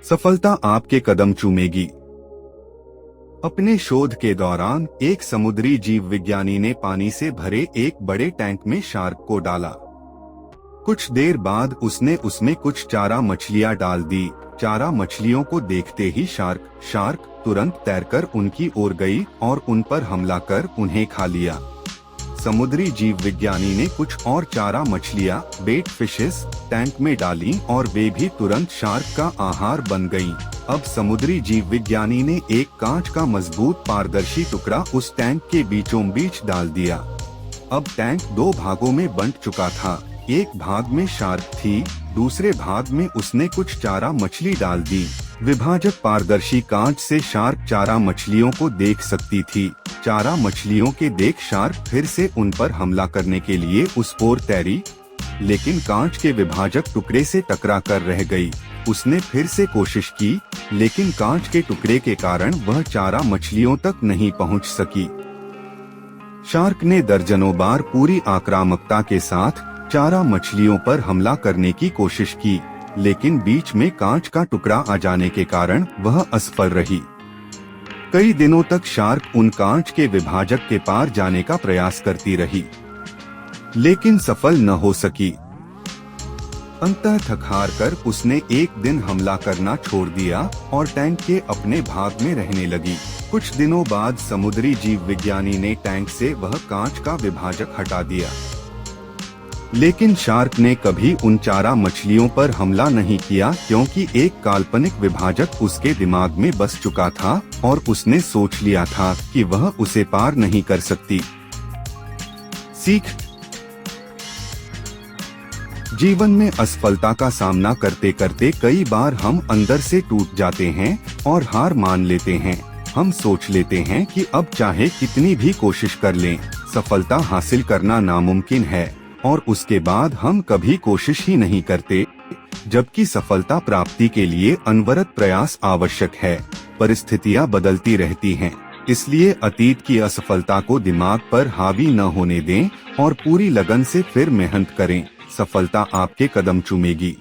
सफलता आपके कदम चूमेगी। अपने शोध के दौरान एक समुद्री जीव विज्ञानी ने पानी से भरे एक बड़े टैंक में शार्क को डाला। कुछ देर बाद उसने उसमें कुछ चारा मछलियां डाल दी। चारा मछलियों को देखते ही शार्क तुरंत तैरकर उनकी ओर गई और उन पर हमला कर उन्हें खा लिया। समुद्री जीव विज्ञानी ने कुछ और चारा मछलियां बेट फिशेस टैंक में डाली और वे भी तुरंत शार्क का आहार बन गईं। अब समुद्री जीव विज्ञानी ने एक कांच का मजबूत पारदर्शी टुकड़ा उस टैंक के बीचों बीच डाल दिया। अब टैंक दो भागों में बंट चुका था। एक भाग में शार्क थी, दूसरे भाग में उसने कुछ चारा मछली डाल दी। विभाजक पारदर्शी कांच से शार्क चारा मछलियों को देख सकती थी। चारा मछलियों के देख शार्क फिर से उन पर हमला करने के लिए उस ओर तैरी, लेकिन कांच के विभाजक टुकड़े से टकरा कर रह गई। उसने फिर से कोशिश की, लेकिन कांच के टुकड़े के कारण वह चारा मछलियों तक नहीं पहुंच सकी। शार्क ने दर्जनों बार पूरी आक्रामकता के साथ चारा मछलियों पर हमला करने की कोशिश की, लेकिन बीच में कांच का टुकड़ा आ जाने के कारण वह असफल रही। कई दिनों तक शार्क उन कांच के विभाजक के पार जाने का प्रयास करती रही, लेकिन सफल न हो सकी। अंततः थक हार कर उसने एक दिन हमला करना छोड़ दिया और टैंक के अपने भाग में रहने लगी। कुछ दिनों बाद समुद्री जीव विज्ञानी ने टैंक से वह कांच का विभाजक हटा दिया, लेकिन शार्क ने कभी उन चारा मछलियों पर हमला नहीं किया, क्योंकि एक काल्पनिक विभाजक उसके दिमाग में बस चुका था और उसने सोच लिया था कि वह उसे पार नहीं कर सकती। सीख: जीवन में असफलता का सामना करते करते कई बार हम अंदर से टूट जाते हैं और हार मान लेते हैं। हम सोच लेते हैं कि अब चाहे कितनी भी कोशिश कर लें, सफलता हासिल करना नामुमकिन है, और उसके बाद हम कभी कोशिश ही नहीं करते, जबकि सफलता प्राप्ति के लिए अनवरत प्रयास आवश्यक है। परिस्थितियां बदलती रहती हैं, इसलिए अतीत की असफलता को दिमाग पर हावी न होने दें और पूरी लगन से फिर मेहनत करें। सफलता आपके कदम चूमेगी।